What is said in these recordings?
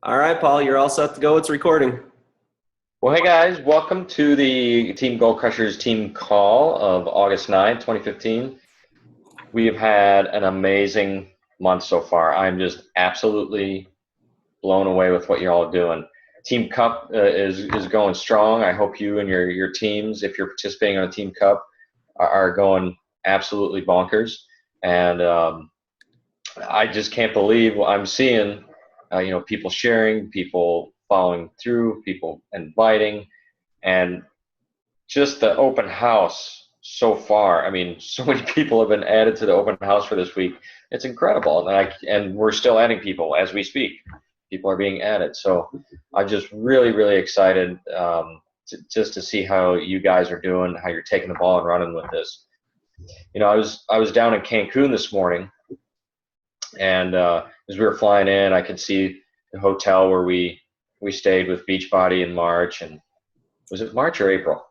All right, Paul, you're all set to go. It's recording. Well, hey guys, welcome to the Team Goal Crushers team call of August 9th, 2015. We have had an amazing month so far. I'm just absolutely blown away with what you're all doing. Team Cup is going strong. I hope you and your teams, if you're participating on a Team Cup, are going absolutely bonkers. And I just can't believe what I'm seeing. People sharing, people following through, people inviting, and just the open house so far. I mean, so many people have been added to the open house for this week. It's incredible, and we're still adding people as we speak. People are being added, so I'm just really excited just to see how you guys are doing, how you're taking the ball and running with this. I was down in Cancun this morning, and as we were flying in, I could see the hotel where we stayed with Beachbody in March. And was it March or April?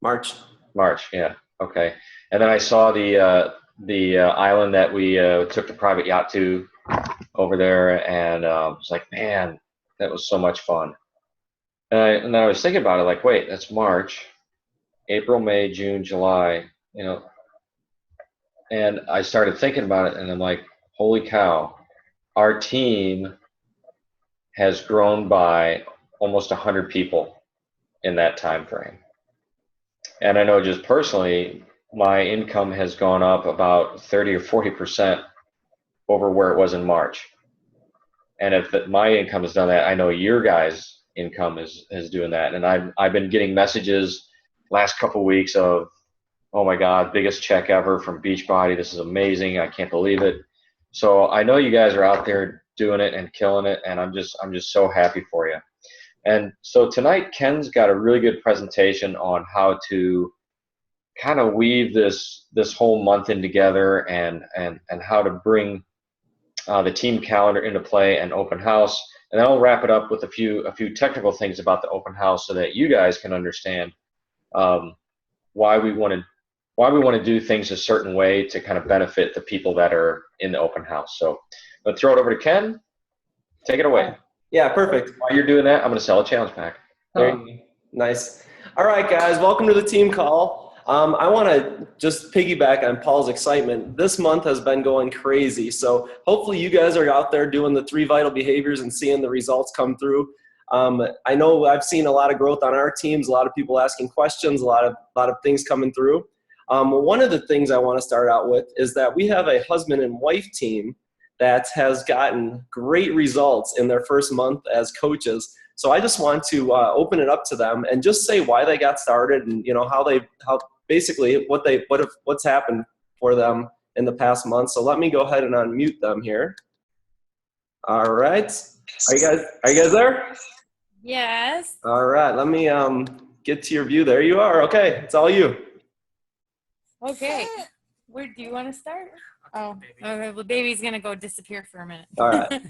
March. March, yeah. Okay. And then I saw the island that we took the private yacht to over there, and I was like, man, that was so much fun. And then I was thinking about it, like, wait, that's March, April, May, June, July, and I started thinking about it, and I'm like, holy cow, our team has grown by almost 100 people in that time frame. And I know just personally, my income has gone up about 30 or 40% over where it was in March. And if my income has done that, I know your guys' income is doing that. And I've been getting messages last couple of weeks of, oh my God, biggest check ever from Beachbody. This is amazing. I can't believe it. So I know you guys are out there doing it and killing it, and I'm just so happy for you. And so tonight, Ken's got a really good presentation on how to kind of weave this whole month in together, and how to bring the team calendar into play and open house. And then I'll wrap it up with a few technical things about the open house so that you guys can understand why we want to do things a certain way to kind of benefit the people that are in the open house. So I'll throw it over to Ken. Take it away. Yeah, perfect. While you're doing that, I'm going to sell a challenge pack. There you go. Nice. All right, guys, welcome to the team call. I want to just piggyback on Paul's excitement. This month has been going crazy, so hopefully you guys are out there doing the 3 vital behaviors and seeing the results come through. I know I've seen a lot of growth on our teams, a lot of people asking questions, a lot of things coming through. One of the things I want to start out with is that we have a husband and wife team that has gotten great results in their first month as coaches. So I just want to open it up to them and just say why they got started, and how basically what's happened for them in the past month. So let me go ahead and unmute them here. All right, are you guys there? Yes. All right, let me get to your view. There you are. Okay, it's all you. Okay. Where do you want to start? Oh, okay. Well, baby's gonna go disappear for a minute. All right.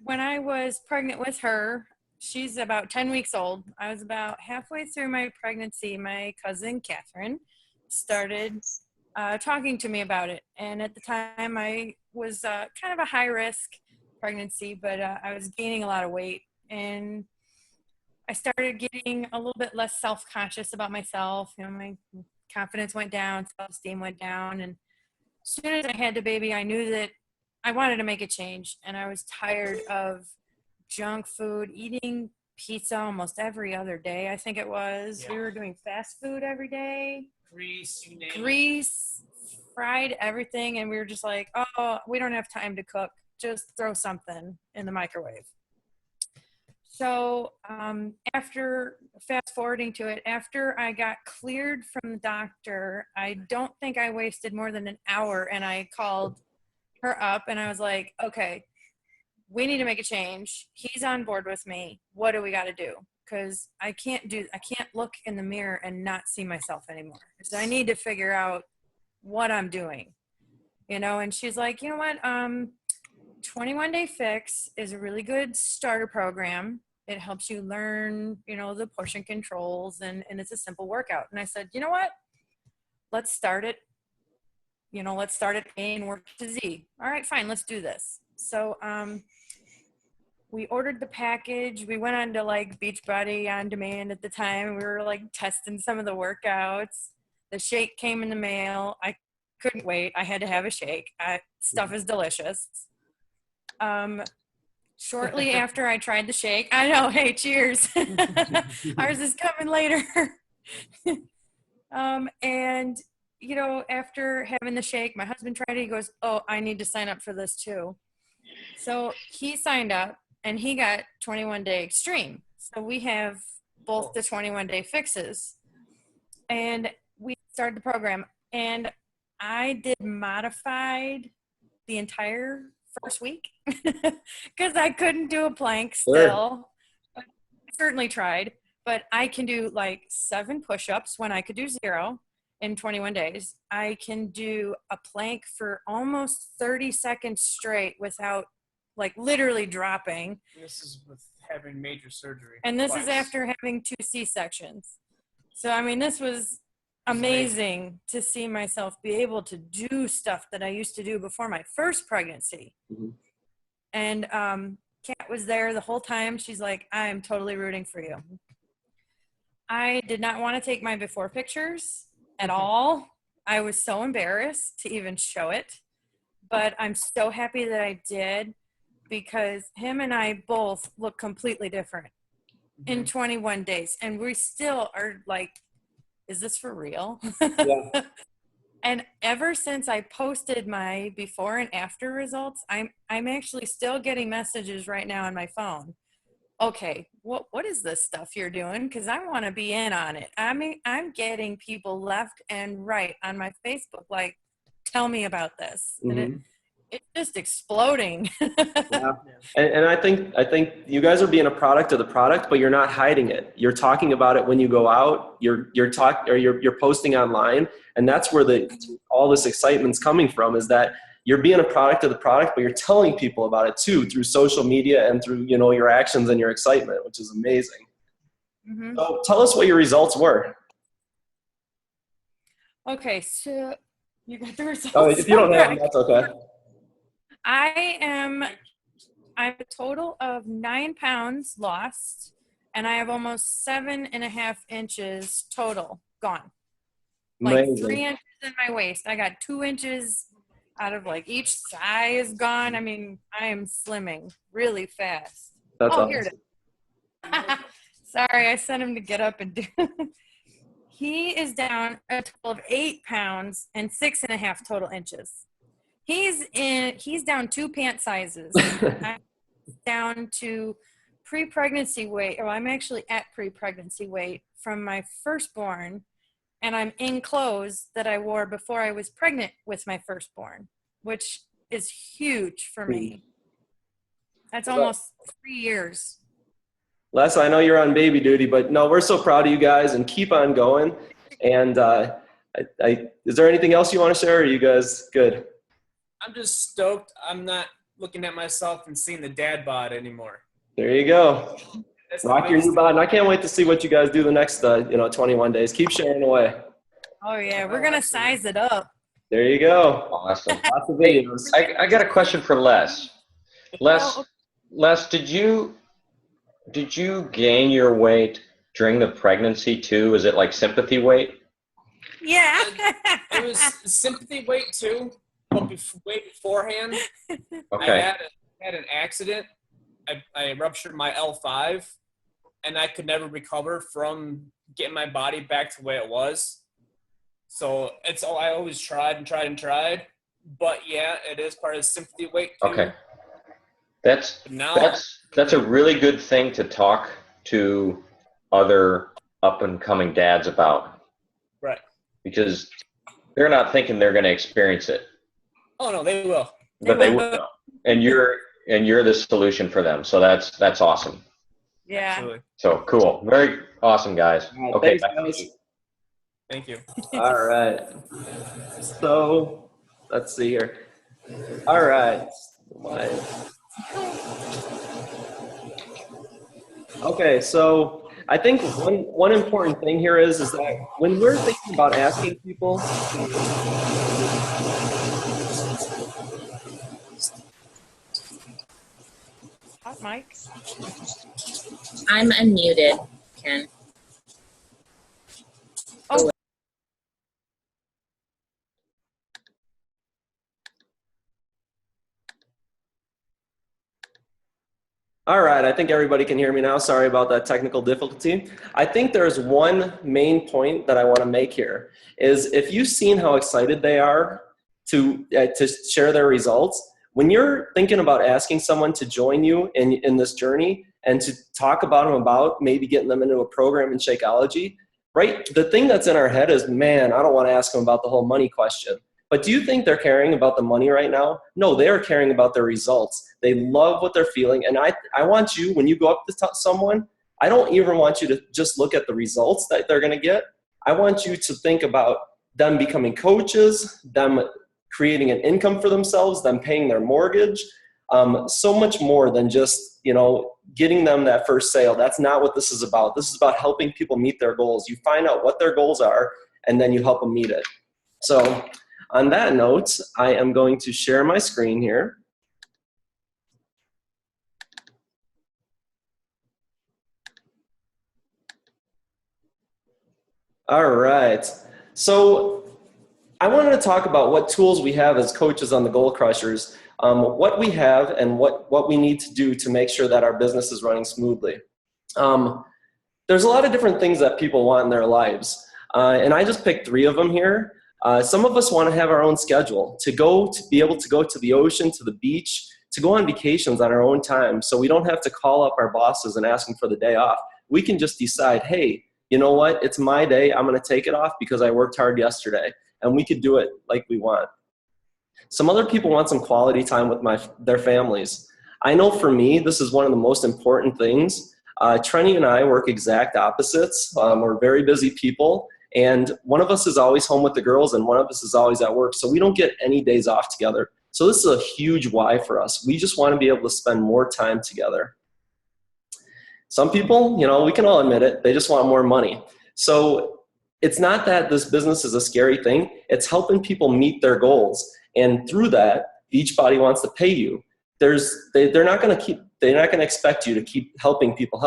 When I was pregnant with her, she's about 10 weeks old. I was about halfway through my pregnancy. My cousin Catherine started talking to me about it, and at the time I was kind of a high risk pregnancy, but I was gaining a lot of weight, and I started getting a little bit less self-conscious about myself. My confidence went down, self-esteem went down, and as soon as I had the baby, I knew that I wanted to make a change, and I was tired of junk food, eating pizza almost every other day. I think it was. Yeah. We were doing fast food every day. Grease, fried everything, and we were just like, oh, we don't have time to cook. Just throw something in the microwave. So after fast forwarding to it, after I got cleared from the doctor, I don't think I wasted more than an hour, and I called her up and I was like, okay, we need to make a change. He's on board with me. What do we got to do? Because I can't look in the mirror and not see myself anymore. So I need to figure out what I'm doing, and she's like, you know what? 21 Day Fix is a really good starter program. It helps you learn, the portion controls, and it's a simple workout. And I said, you know what? Let's start it. Let's start at A and work to Z. All right, fine, let's do this. So we ordered the package. We went on to like Beachbody on demand at the time. We were like testing some of the workouts. The shake came in the mail. I couldn't wait. I had to have a shake. Stuff is delicious. Shortly after I tried the shake, I know, hey, cheers. Ours is coming later. And, you know, after having the shake, my husband tried it. He goes, oh, I need to sign up for this too. So he signed up and he got 21 Day Extreme. So we have both the 21 Day Fixes. And we started the program. And I did modified the entire first week because I couldn't do a plank still. Sure. I certainly tried, but I can do like 7 push-ups when I could do 0 in 21 days. I can do a plank for almost 30 seconds straight without like literally dropping. This is with having major surgery. And this twice. is after having 2 C-sections. So, I mean, this was amazing to see myself be able to do stuff that I used to do before my first pregnancy. Mm-hmm. And Kat was there the whole time. She's like, I am totally rooting for you. I did not want to take my before pictures at all. I was so embarrassed to even show it, but I'm so happy that I did because him and I both look completely different in 21 days. And we still are like, is this for real? Yeah. And ever since I posted my before and after results, I'm actually still getting messages right now on my phone. Okay, what is this stuff you're doing? Because I want to be in on it. I mean, I'm getting people left and right on my Facebook like, tell me about this. Mm-hmm. And it's just exploding. Yeah. And I think you guys are being a product of the product, but you're not hiding it. You're talking about it when you go out. You're posting online, and that's where all this excitement's coming from. Is that you're being a product of the product, but you're telling people about it too through social media and through your actions and your excitement, which is amazing. Mm-hmm. So tell us what your results were. Okay, so you got the results. Oh, if you don't have them, that's okay. I'm a total of 9 pounds lost, and I have almost 7.5 inches total gone. Like amazing. 3 inches in my waist. I got 2 inches out of like each thigh is gone. I mean, I am slimming really fast. That's awesome. Here it is. Sorry, I sent him to get up and do. He is down a total of 8 pounds and 6.5 total inches. He's down 2 pant sizes. I'm down to pre-pregnancy weight. Oh, I'm actually at pre-pregnancy weight from my firstborn, and I'm in clothes that I wore before I was pregnant with my firstborn, which is huge for me. That's almost 3 years. Les, I know you're on baby duty, but no, we're so proud of you guys, and keep on going. And is there anything else you want to share? Or are you guys good? I'm just stoked. I'm not looking at myself and seeing the dad bod anymore. There you go. That's Rock your new bod. And I can't wait to see what you guys do the next 21 days. Keep sharing away. Oh yeah, we're gonna size it up. There you go. Awesome. Lots of videos. I got a question for Les. Les, did you gain your weight during the pregnancy too? Is it like sympathy weight? Yeah. It was sympathy weight too, but way beforehand, Okay. I had an accident. I ruptured my L5, and I could never recover from getting my body back to the way it was. So I always tried and tried and tried, but yeah, it is part of sympathy weight too. Okay. That's a really good thing to talk to other up and coming dads about. Right. Because they're not thinking they're going to experience it. Oh no, they will. But they will. And you're the solution for them. So that's awesome. Yeah. Absolutely. So cool. Very awesome, guys. Right, Okay. thanks, guys. Thank you. All right. So let's see here. All right. Okay, so I think one important thing here is that when we're thinking about asking people, Mike? I'm unmuted, Ken. Oh, All right, I think everybody can hear me now. Sorry about that technical difficulty. I think there's one main point that I want to make here is if you've seen how excited they are to share their results, when you're thinking about asking someone to join you in this journey and to talk about maybe getting them into a program in Shakeology, right? The thing that's in our head is, man, I don't want to ask them about the whole money question. But do you think they're caring about the money right now? No, they are caring about their results. They love what they're feeling. And I want you, when you go up to someone, I don't even want you to just look at the results that they're going to get. I want you to think about them becoming coaches, them creating an income for themselves, them paying their mortgage, so much more than just, getting them that first sale. That's not what this is about. This is about helping people meet their goals. You find out what their goals are, and then you help them meet it. So on that note, I am going to share my screen here. All right. So I wanted to talk about what tools we have as coaches on the Goal Crushers, what we have and what we need to do to make sure that our business is running smoothly. There's a lot of different things that people want in their lives, and I just picked 3 of them here. Some of us want to have our own schedule, to be able to go to the ocean, to the beach, to go on vacations on our own time, so we don't have to call up our bosses and ask them for the day off. We can just decide, hey, you know what? It's my day. I'm going to take it off because I worked hard yesterday, and we could do it like we want. Some other people want some quality time with their families. I know for me, this is one of the most important things. Trenny and I work exact opposites. We're very busy people, and one of us is always home with the girls, and one of us is always at work, so we don't get any days off together. So this is a huge why for us. We just want to be able to spend more time together. Some people, we can all admit it, they just want more money. So it's not that this business is a scary thing. It's helping people meet their goals. And through that, Beachbody wants to pay you. They're not going to expect you to keep helping people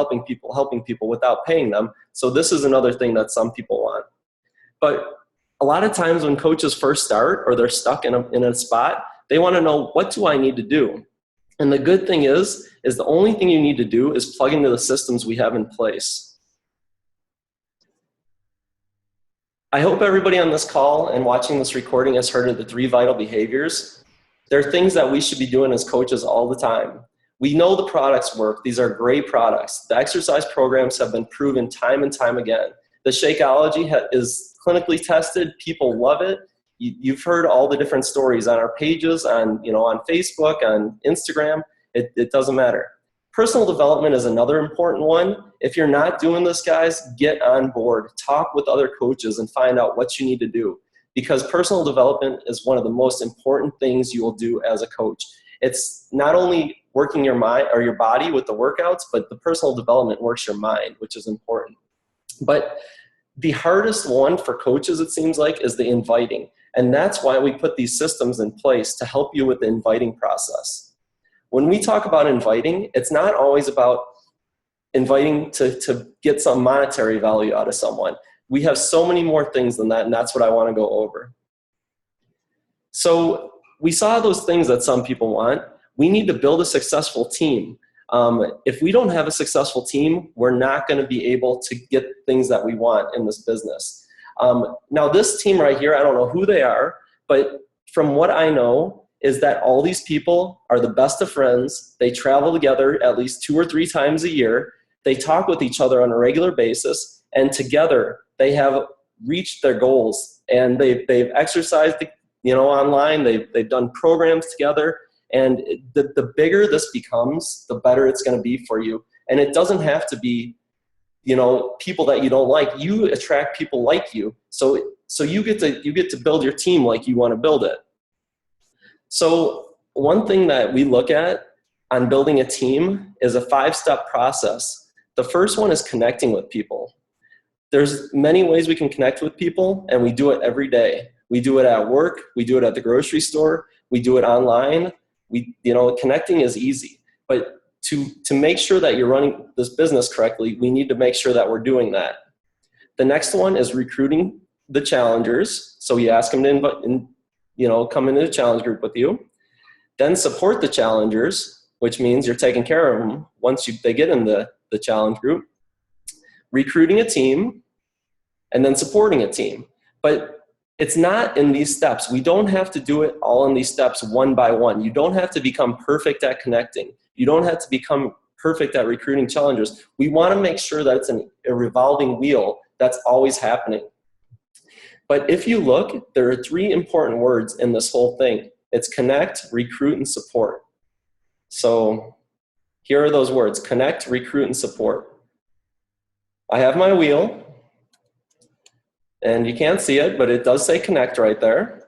without paying them. So this is another thing that some people want. But a lot of times when coaches first start or they're stuck in a spot, they want to know, what do I need to do? And the good thing is the only thing you need to do is plug into the systems we have in place. I hope everybody on this call and watching this recording has heard of the 3 vital behaviors. They're things that we should be doing as coaches all the time. We know the products work. These are great products. The exercise programs have been proven time and time again. The Shakeology is clinically tested. People love it. You've heard all the different stories on our pages, on Facebook, on Instagram. It doesn't matter. Personal development is another important one. If you're not doing this, guys, get on board. Talk with other coaches and find out what you need to do, because personal development is one of the most important things you will do as a coach. It's not only working your mind or your body with the workouts, but the personal development works your mind, which is important. But the hardest one for coaches, it seems like, is the inviting. And that's why we put these systems in place to help you with the inviting process. When we talk about inviting, it's not always about inviting to get some monetary value out of someone. We have so many more things than that, and that's what I want to go over. So we saw those things that some people want. We need to build a successful team. If we don't have a successful team, we're not going to be able to get things that we want in this business. Now this team right here, I don't know who they are, but from what I know is that all these people are the best of friends. They travel together at least 2 or 3 times a year. They talk with each other on a regular basis, and together they have reached their goals, and they've exercised, online. They've done programs together, and the bigger this becomes, the better it's going to be for you. And it doesn't have to be people that you don't like. You attract people like you. So you get to build your team like you want to build it. So one thing that we look at on building a team is a 5-step process. The first one is connecting with people. There's many ways we can connect with people, and we do it every day. We do it at work. We do it at the grocery store. We do it online. Connecting is easy. But to make sure that you're running this business correctly, we need to make sure that we're doing that. The next one is recruiting the challengers. So you ask them to come into the challenge group with you. Then support the challengers, which means you're taking care of them once they get in the challenge group. Recruiting a team, and then supporting a team. But it's not in these steps. We don't have to do it all in these steps one by one. You don't have to become perfect at connecting. You don't have to become perfect at recruiting challengers. We want to make sure that it's a revolving wheel that's always happening. But if you look, there are 3 important words in this whole thing. It's connect, recruit, and support. So here are those words: connect, recruit, and support. I have my wheel, and you can't see it, but it does say connect right there.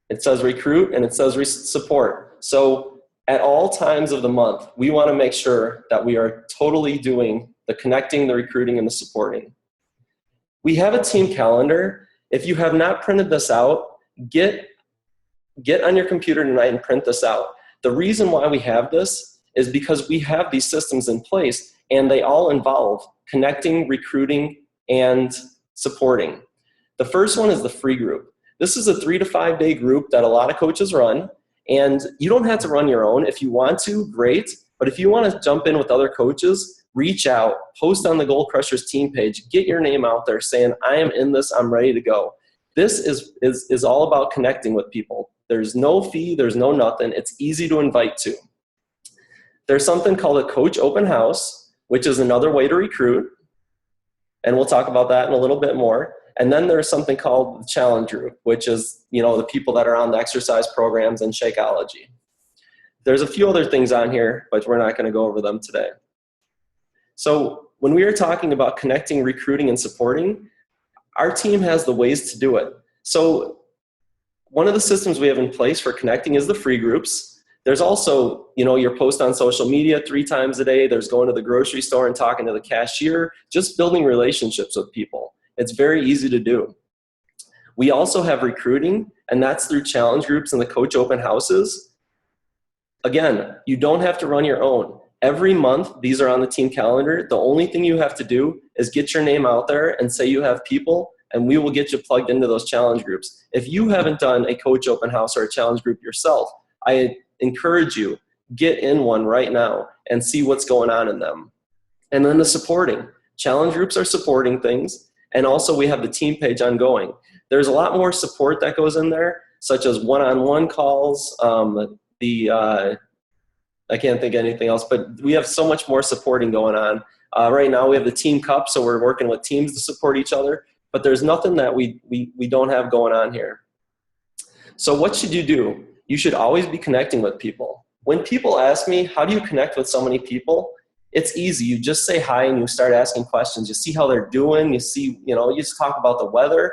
It says recruit, and it says support. So at all times of the month, we want to make sure that we are totally doing the connecting, the recruiting, and the supporting. We have a team calendar. If you have not printed this out, get on your computer tonight and print this out. The reason why we have this is because we have these systems in place, and they all involve connecting, recruiting, and supporting. The first one is the free group. This is a 3 to 5 day group that a lot of coaches run, and you don't have to run your own. If you want to, great. But if you want to jump in with other coaches, reach out, post on the Goal Crushers team page, get your name out there saying, I am in this, I'm ready to go. This is all about connecting with people. There's no fee, there's no nothing. It's easy to invite to. There's something called a coach open house, which is another way to recruit. And we'll talk about that in a little bit more. And then there's something called the challenge group, which is, the people that are on the exercise programs and Shakeology. There's a few other things on here, but we're not going to go over them today. So when we are talking about connecting, recruiting, and supporting, our team has the ways to do it. So one of the systems we have in place for connecting is the free groups. There's also, your post on social media 3 times a day. There's going to the grocery store and talking to the cashier, just building relationships with people. It's very easy to do. We also have recruiting, and that's through challenge groups and the coach open houses. Again, you don't have to run your own. Every month, these are on the team calendar. The only thing you have to do is get your name out there and say you have people, and we will get you plugged into those challenge groups. If you haven't done a coach open house or a challenge group yourself, I encourage you, get in one right now and see what's going on in them. And then the supporting. Challenge groups are supporting things, and also we have the team page ongoing. There's a lot more support that goes in there, such as one-on-one calls, I can't think of anything else, but we have so much more supporting going on. Right now we have the team cup, so we're working with teams to support each other, but there's nothing that we don't have going on here. So what should you do? You should always be connecting with people. When people ask me, how do you connect with so many people? It's easy. You just say hi and you start asking questions. You see how they're doing. You see, you just talk about the weather.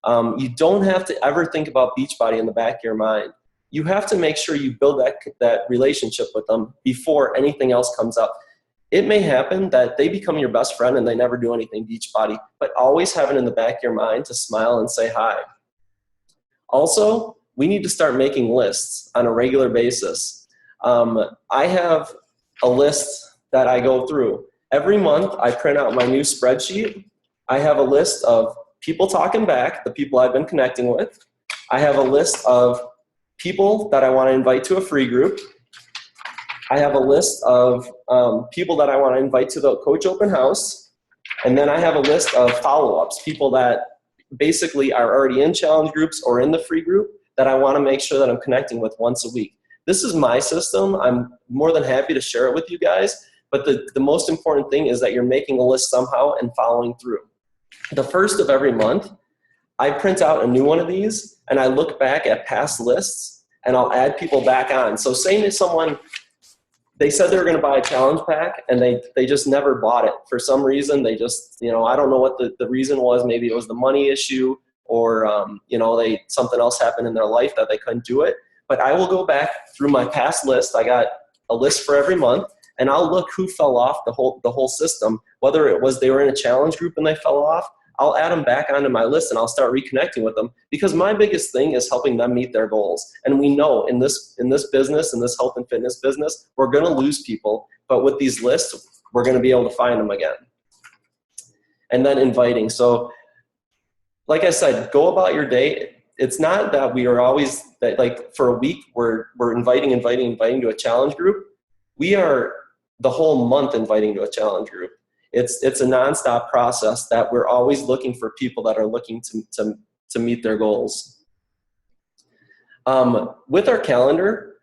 You don't have to ever think about Beachbody in the back of your mind. You have to make sure you build that relationship with them before anything else comes up. It may happen that they become your best friend and they never do anything Beachbody, but always have it in the back of your mind to smile and say hi. Also, we need to start making lists on a regular basis. I have a list that I go through. Every month, I print out my new spreadsheet. I have a list of people talking back, the people I've been connecting with. I have a list of people that I want to invite to a free group. I have a list of people that I want to invite to the coach open house. And then I have a list of follow-ups, people that basically are already in challenge groups or in the free group that I want to make sure that I'm connecting with once a week. This is my system. I'm more than happy to share it with you guys. But the most important thing is that you're making a list somehow and following through. The first of every month, I print out a new one of these and I look back at past lists and I'll add people back on. So saying to someone, they said they were going to buy a challenge pack and they just never bought it. For some reason, they just, I don't know what the reason was. Maybe it was the money issue or, something else happened in their life that they couldn't do it. But I will go back through my past list. I got a list for every month and I'll look who fell off the whole system. Whether it was they were in a challenge group and they fell off, I'll add them back onto my list and I'll start reconnecting with them, because my biggest thing is helping them meet their goals. And we know in this business, in this health and fitness business, we're going to lose people, but with these lists, we're going to be able to find them again. And then inviting. So like I said, go about your day. It's not that we are always that, like, for a week we're inviting to a challenge group. We are the whole month inviting to a challenge group. It's a nonstop process that we're always looking for people that are looking to meet their goals. With our calendar,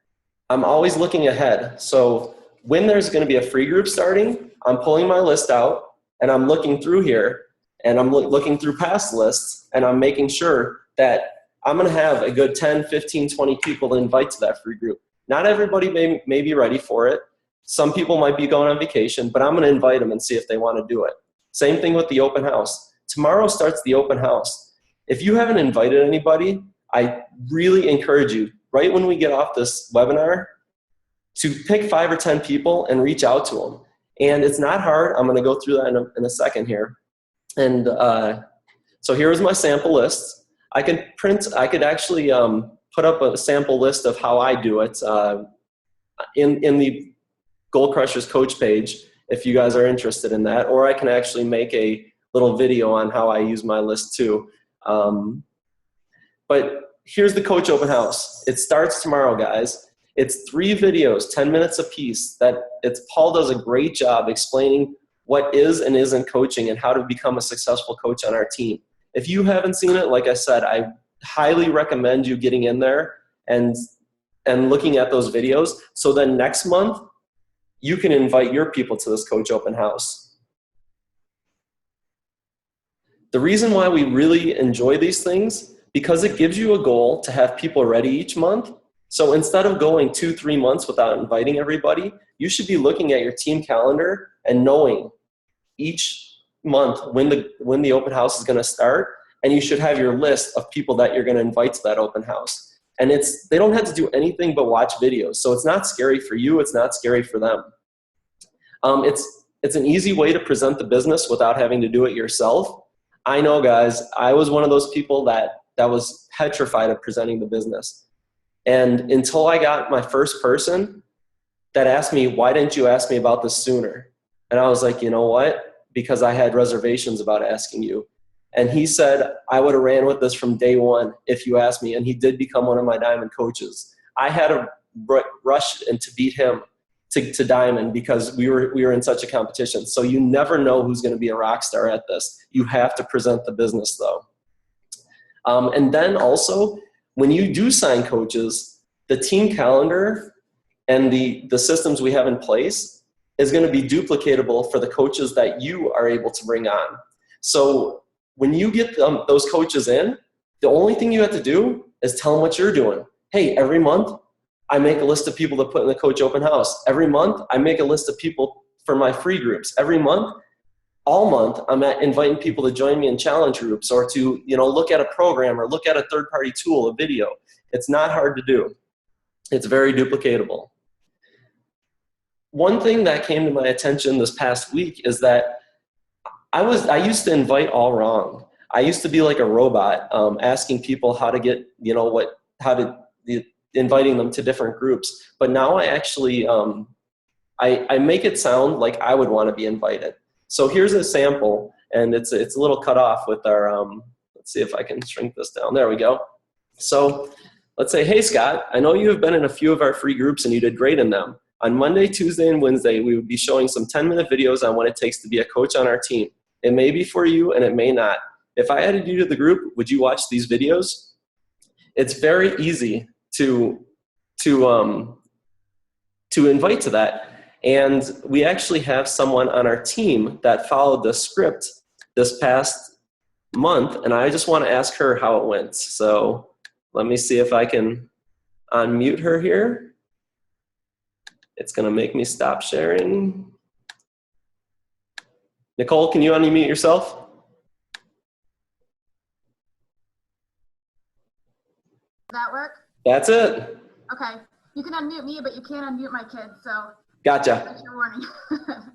I'm always looking ahead. So when there's going to be a free group starting, I'm pulling my list out and I'm looking through here, and I'm looking through past lists, and I'm making sure that I'm going to have a good 10, 15, 20 people to invite to that free group. Not everybody may be ready for it. Some people might be going on vacation, but I'm going to invite them and see if they want to do it. Same thing with the open house. Tomorrow starts the open house. If you haven't invited anybody, I really encourage you, right when we get off this webinar, to pick 5 or 10 people and reach out to them. And it's not hard. I'm going to go through that in a second here. And so here's my sample list. I could actually put up a sample list of how I do it in the Goal Crushers coach page, if you guys are interested in that, or I can actually make a little video on how I use my list too. But here's the coach open house. It starts tomorrow, guys. It's 3 videos, 10 minutes apiece. Paul does a great job explaining what is and isn't coaching and how to become a successful coach on our team. If you haven't seen it, like I said, I highly recommend you getting in there and looking at those videos. So then next month, you can invite your people to this coach open house. The reason why we really enjoy these things, because it gives you a goal to have people ready each month. So instead of going 2-3 months without inviting everybody, you should be looking at your team calendar and knowing each month when the open house is going to start, and you should have your list of people that you're going to invite to that open house. And they don't have to do anything but watch videos. So it's not scary for you. It's not scary for them. It's an easy way to present the business without having to do it yourself. I know, guys, I was one of those people that was petrified of presenting the business. And until I got my first person that asked me, why didn't you ask me about this sooner? And I was like, you know what? Because I had reservations about asking you. And he said, I would have ran with this from day one if you asked me. And he did become one of my Diamond coaches. I had to rush and to beat him to Diamond because we were in such a competition. So you never know who's going to be a rock star at this. You have to present the business though. And then also, when you do sign coaches, the team calendar and the systems we have in place is going to be duplicatable for the coaches that you are able to bring on. So when you get those coaches in, the only thing you have to do is tell them what you're doing. Hey, every month I make a list of people to put in the coach open house. Every month I make a list of people for my free groups. Every month, all month, I'm inviting people to join me in challenge groups or to look at a program or look at a third-party tool, a video. It's not hard to do. It's very duplicatable. One thing that came to my attention this past week is that I used to invite all wrong. I used to be like a robot, asking people how to get, inviting them to different groups. But now I actually, I make it sound like I would want to be invited. So here's a sample, and it's a little cut off with our, let's see if I can shrink this down. There we go. So let's say, hey, Scott, I know you have been in a few of our free groups and you did great in them. On Monday, Tuesday, and Wednesday, we would be showing some 10-minute videos on what it takes to be a coach on our team. It may be for you and it may not. If I added you to the group, would you watch these videos? It's very easy to invite to that. And we actually have someone on our team that followed the script this past month, and I just want to ask her how it went. So let me see if I can unmute her here. It's going to make me stop sharing. Nicole, can you unmute yourself? Does that work? That's it. Okay. You can unmute me, but you can't unmute my kids, so Gotcha. that's your warning.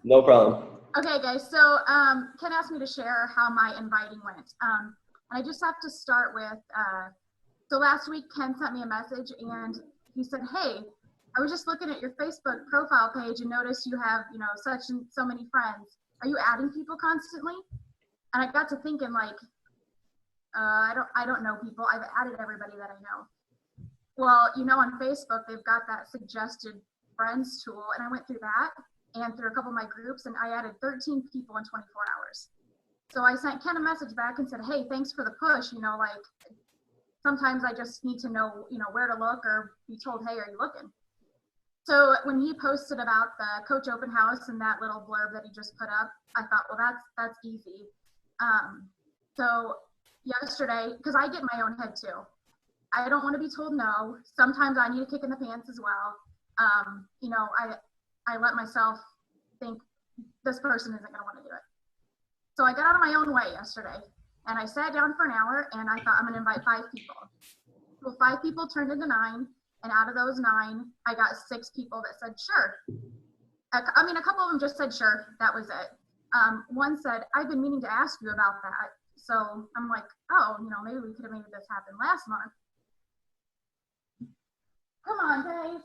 No problem. Okay, guys. So Ken asked me to share how my inviting went. And I just have to start with, so last week Ken sent me a message and he said, hey, I was just looking at your Facebook profile page and noticed you have, such and so many friends. Are you adding people constantly? And I got to thinking like, I don't know people. I've added everybody that I know. Well, on Facebook, they've got that suggested friends tool, and I went through that and through a couple of my groups, and I added 13 people in 24 hours. So I sent Ken a message back and said, hey, thanks for the push. Sometimes I just need to know, where to look or be told, hey, are you looking? So when he posted about the coach open house and that little blurb that he just put up, I thought, well, that's easy. So yesterday, because I get in my own head too, I don't want to be told no. Sometimes I need a kick in the pants as well. I let myself think this person isn't going to want to do it. So I got out of my own way yesterday and I sat down for an hour and I thought I'm going to invite 5 people. Well, 5 people turned into 9. And out of those 9, I got 6 people that said, sure. A couple of them just said, sure, that was it. One said, I've been meaning to ask you about that. So I'm like, oh, maybe we could have made this happen last month. Come on, guys.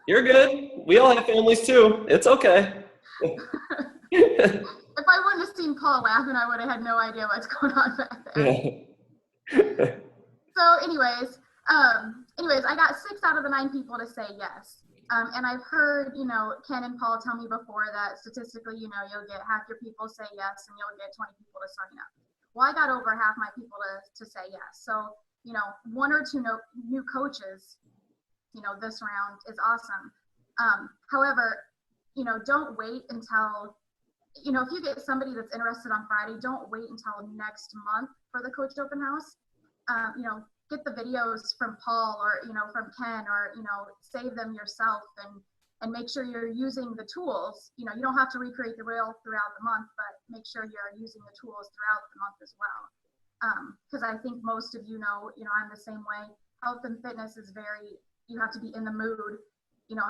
You're good. We all have families too. It's okay. If I wouldn't have seen Paul laughing, I would have had no idea what's going on back there. So anyways, I got 6 out of the 9 people to say yes. And I've heard, Ken and Paul tell me before that statistically, you'll get half your people say yes and you'll get 20 people to sign up. Well, I got over half my people to say yes. So, 1 or 2 new coaches, this round is awesome. However, don't wait until, if you get somebody that's interested on Friday, don't wait until next month for the coach open house. Get the videos from Paul or, from Ken or, save them yourself and make sure you're using the tools. You don't have to recreate the reel throughout the month, but make sure you're using the tools throughout the month as well. Because I think most of I'm the same way. Health and fitness is you have to be in the mood,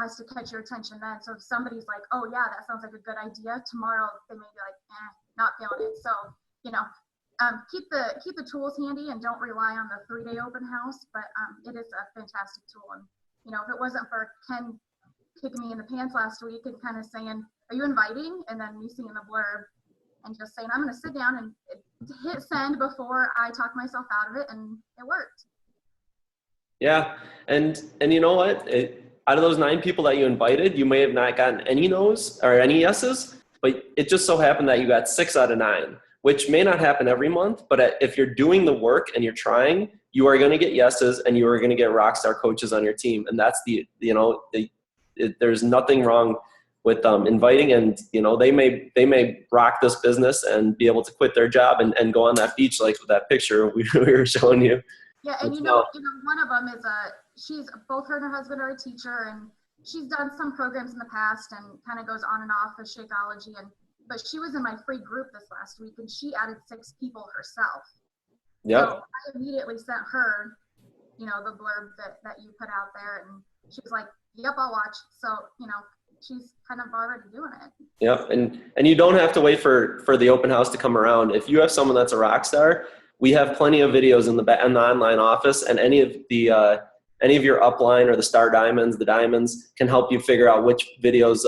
has to catch your attention then. So if somebody's like, oh yeah, that sounds like a good idea, tomorrow they may be like, not feeling it. So, keep the tools handy and don't rely on the 3-day open house, but it is a fantastic tool. And, if it wasn't for Ken kicking me in the pants last week and kind of saying, are you inviting? And then me seeing the blurb and just saying, I'm going to sit down and hit send before I talk myself out of it. And it worked. Yeah. And you know what? Out of those 9 people that you invited, you may have not gotten any no's or any yeses, but it just so happened that you got 6 out of 9. Which may not happen every month, but if you're doing the work and you're trying, you are going to get yeses and you are going to get rock star coaches on your team. And that's there's nothing wrong with inviting, and they may rock this business and be able to quit their job and go on that beach like with that picture we were showing you. Yeah, and one of them is both her and her husband are a teacher, and she's done some programs in the past and kind of goes on and off with Shakeology, but she was in my free group this last week and she added 6 people herself. Yeah. So I immediately sent her, the blurb that you put out there, and she was like, yep, I'll watch. So, she's kind of already doing it. Yep. And you don't have to wait for the open house to come around. If you have someone that's a rock star, we have plenty of videos in the online office, and any of your upline or the star diamonds, the diamonds can help you figure out which videos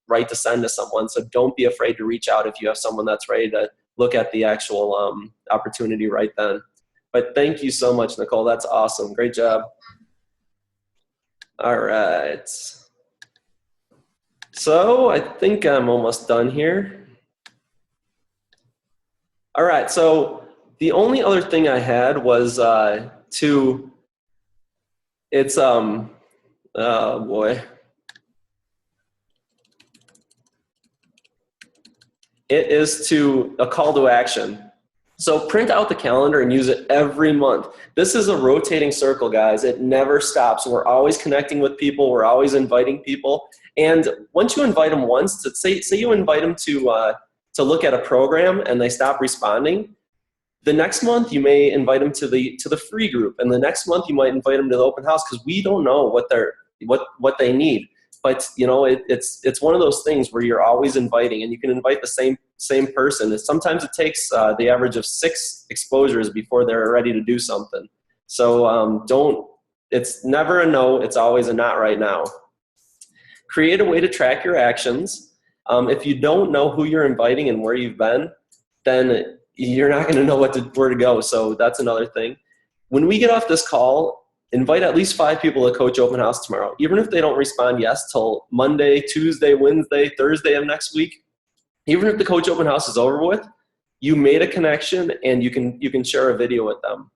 right to send to someone. So don't be afraid to reach out if you have someone that's ready to look at the actual opportunity right then. But thank you so much, Nicole. That's awesome. Great job. All right. So I think I'm almost done here. All right. So the only other thing I had was oh boy. It is a call to action. So print out the calendar and use it every month. This is a rotating circle, guys. It never stops. We're always connecting with people. We're always inviting people. And once you invite them once, say you invite them to look at a program and they stop responding, the next month you may invite them to the free group, and the next month you might invite them to the open house, because we don't know what they need. but you know, it's one of those things where you're always inviting, and you can invite the same person. Sometimes it takes the average of 6 exposures before they're ready to do something. So it's never a no, it's always a not right now. Create a way to track your actions. If you don't know who you're inviting and where you've been, then you're not going to know where to go. So that's another thing. When we get off this call, invite at least 5 people to Coach Open House tomorrow. Even if they don't respond yes till Monday, Tuesday, Wednesday, Thursday of next week, even if the Coach Open House is over with, you made a connection and you can share a video with them.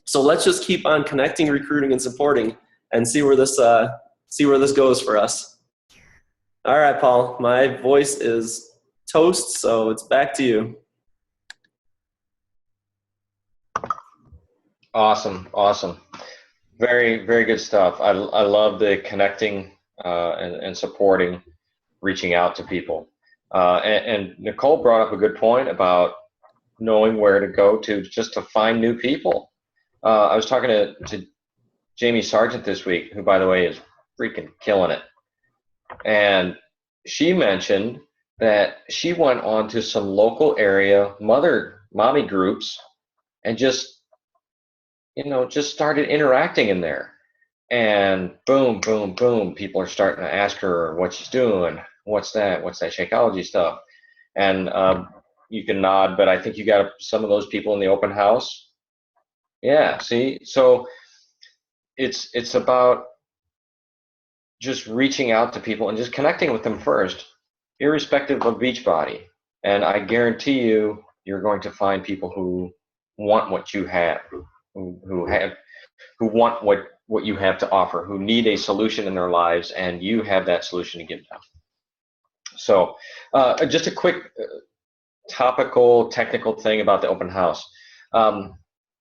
So let's just keep on connecting, recruiting, and supporting, and see where this goes for us. All right, Paul, my voice is toast, so it's back to you. Awesome. Very, very good stuff. I love the connecting and supporting, reaching out to people. And Nicole brought up a good point about knowing where to go to just to find new people. I was talking to Jamie Sargent this week, who, by the way, is freaking killing it. And she mentioned that she went on to some local area mommy groups and just started interacting in there. And boom, boom, boom, people are starting to ask her what she's doing. What's that Shakeology stuff? And you can nod, but I think you got some of those people in the open house. Yeah, see? So it's about just reaching out to people and just connecting with them first, irrespective of Beachbody. And I guarantee you're going to find people who want what you have, who want what you have to offer, who need a solution in their lives, and you have that solution to give them. So just a quick topical, technical thing about the open house. And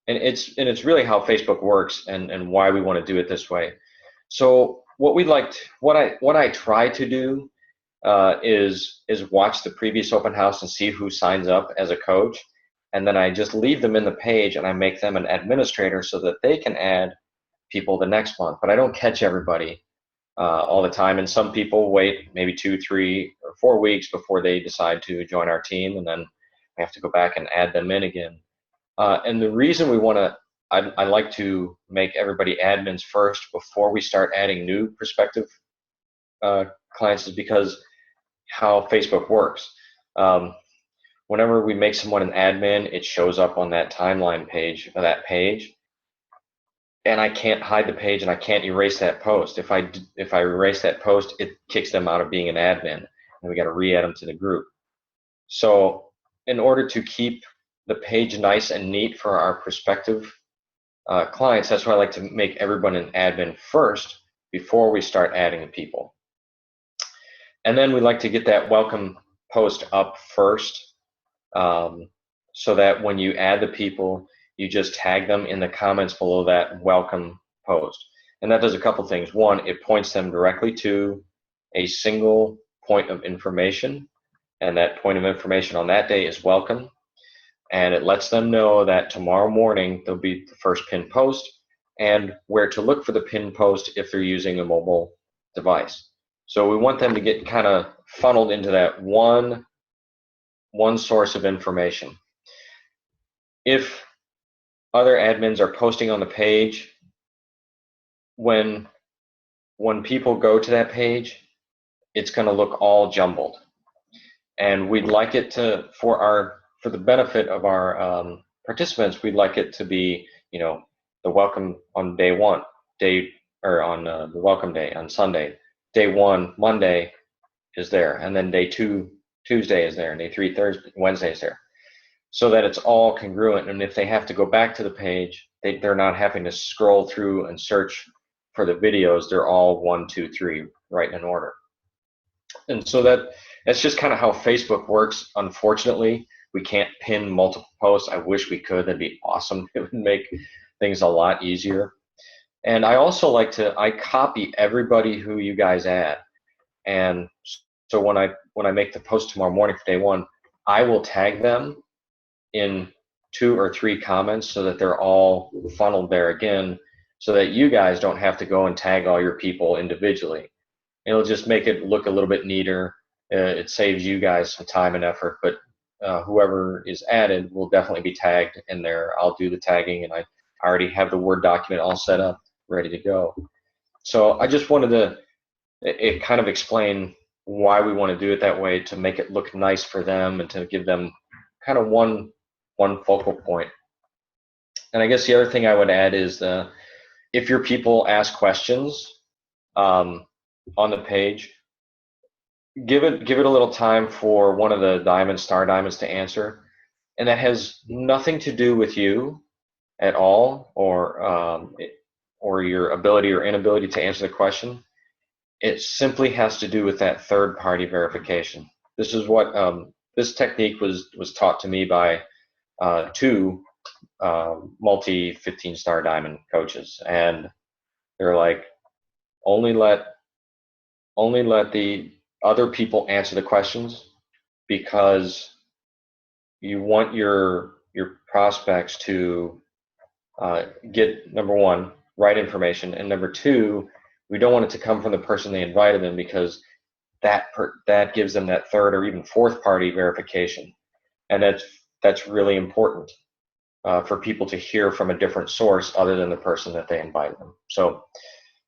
it's really how Facebook works and why we want to do it this way. So what I try to do is watch the previous open house and see who signs up as a coach. And then I just leave them in the page and I make them an administrator so that they can add people the next month. But I don't catch everybody all the time. And some people wait maybe 2, 3, or 4 weeks before they decide to join our team. And then I have to go back and add them in again. And the reason I like to make everybody admins first before we start adding new prospective clients is because how Facebook works. Whenever we make someone an admin, it shows up on that timeline page, and I can't hide the page and I can't erase that post. If I erase that post, it kicks them out of being an admin, and we got to re-add them to the group. So in order to keep the page nice and neat for our prospective clients, that's why I like to make everyone an admin first before we start adding the people. And then we like to get that welcome post up first, so that when you add the people, you just tag them in the comments below that welcome post. And that does a couple things. One, it points them directly to a single point of information, and that point of information on that day is welcome. And it lets them know that tomorrow morning there'll be the first pinned post and where to look for the pinned post if they're using a mobile device. So we want them to get kind of funneled into that one source of information. If other admins are posting on the page, when people go to that page, it's going to look all jumbled. And we'd like it to, for the benefit of our participants, we'd like it to be, the welcome on day one, the welcome day on Sunday. Day 1, Monday is there, and then day 2, Tuesday is there, and day 3, Thursday, Wednesday is there, so that it's all congruent. And if they have to go back to the page, they're not having to scroll through and search for the videos. They're all 1, 2, 3 right in order. And so that's just kind of how Facebook works. Unfortunately, we can't pin multiple posts. I wish we could. That'd be awesome. It would make things a lot easier. And I also I copy everybody who you guys add. And so when I make the post tomorrow morning for day 1, I will tag them in 2 or 3 comments so that they're all funneled there again, so that you guys don't have to go and tag all your people individually. It'll just make it look a little bit neater. It saves you guys some time and effort, but whoever is added will definitely be tagged in there. I'll do the tagging, and I already have the Word document all set up, ready to go. So I just wanted to it kind of explain why we want to do it that way, to make it look nice for them and to give them kind of one focal point. And I guess the other thing I would add is if your people ask questions on the page, give it a little time for one of the star diamonds to answer, and that has nothing to do with you at all, or your ability or inability to answer the question. It simply has to do with that third-party verification. This is what this technique was taught to me by two multi 15-star diamond coaches, and they're like, only let the other people answer the questions, because you want your prospects to get, number one, right information, and number two, we don't want it to come from the person they invited them, because that gives them that third or even fourth party verification, and that's really important for people to hear from a different source other than the person that they invited them. So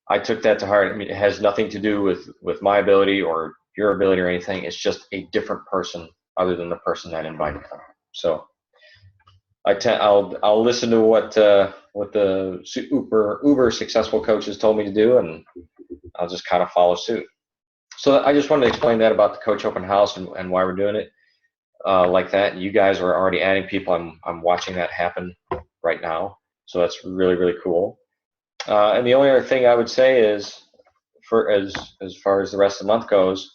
I took that to heart. I mean, it has nothing to do with my ability or your ability or anything. It's just a different person other than the person that invited them. So I'll listen to what the uber successful coaches told me to do, and I'll just kind of follow suit. So I just wanted to explain that about the Coach Open House and why we're doing it like that. You guys are already adding people. I'm watching that happen right now, so that's really, really cool. And the only other thing I would say is, as far as the rest of the month goes,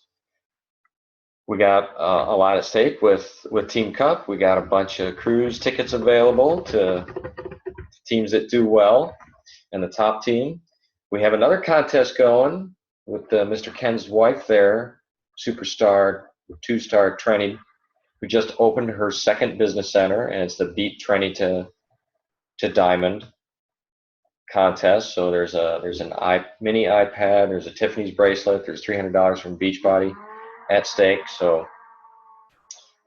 we got a lot at stake with Team Cup. We got a bunch of cruise tickets available to teams that do well and the top team. We have another contest going with Mr. Ken's wife there, superstar, 2-star Trenny, who just opened her second business center, and it's the Beat Trenny to Diamond contest. So there's an mini iPad, there's a Tiffany's bracelet, there's $300 from Beachbody at stake. So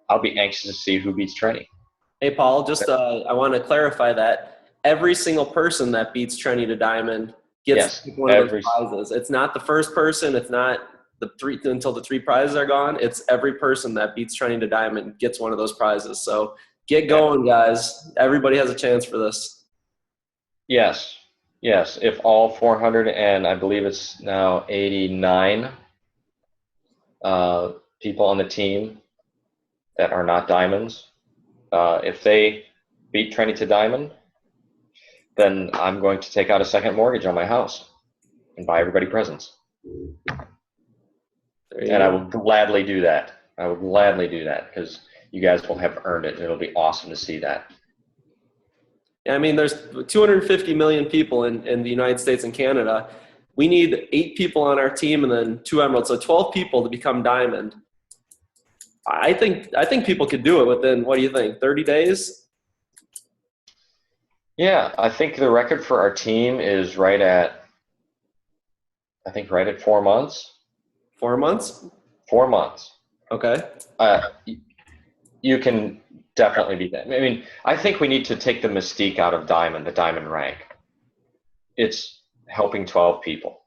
I'll be anxious to see who beats Trenny. Hey, Paul, just I want to clarify that every single person that beats Trenny to Diamond gets one of those prizes. It's not the first person. It's not the three until the 3 prizes are gone. It's every person that beats Trenny to Diamond gets one of those prizes. So get going, guys. Everybody has a chance for this. Yes. If all 400 and I believe it's now 89 people on the team that are not diamonds, if they beat Trenny to Diamond, then I'm going to take out a second mortgage on my house and buy everybody presents. And I will gladly do that. Because you guys will have earned it. It'll be awesome to see that. I mean, there's 250 million people in the United States and Canada. We need 8 people on our team and then 2 emeralds, so 12 people to become diamond. I think people could do it within, what do you think, 30 days? Yeah, I think the record for our team is right at 4 months. 4 months? 4 months. Okay. You can definitely beat that. I mean, I think we need to take the mystique out of the diamond rank. It's helping 12 people,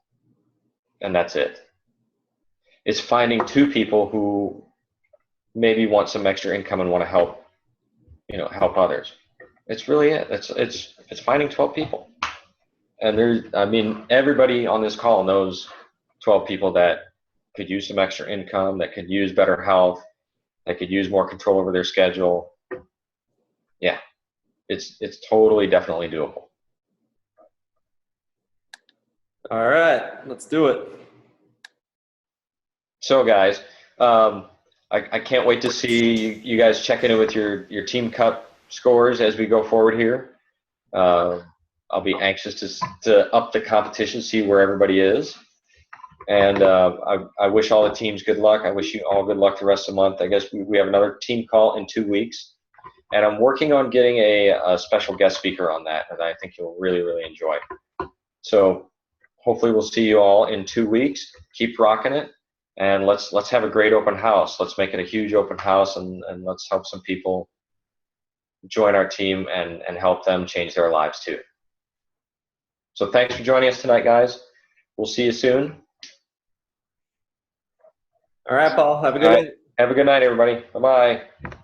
and that's it. It's finding 2 people who maybe want some extra income and want to help others. It's really it. It's finding 12 people. And everybody on this call knows 12 people that could use some extra income, that could use better health, that could use more control over their schedule. Yeah, it's totally, definitely doable. All right, let's do it. So, guys, I can't wait to see you guys checking in with your Team Cup scores as we go forward here. I'll be anxious to up the competition, see where everybody is. And I wish all the teams good luck. I wish you all good luck the rest of the month. I guess we have another team call in 2 weeks. And I'm working on getting a special guest speaker on that I think you'll really, really enjoy. So hopefully we'll see you all in 2 weeks. Keep rocking it, and let's have a great open house. Let's make it a huge open house, and let's help some people join our team and help them change their lives too. So thanks for joining us tonight, guys. We'll see you soon. All right, Paul. Have a good All right. night. Have a good night, everybody. Bye-bye.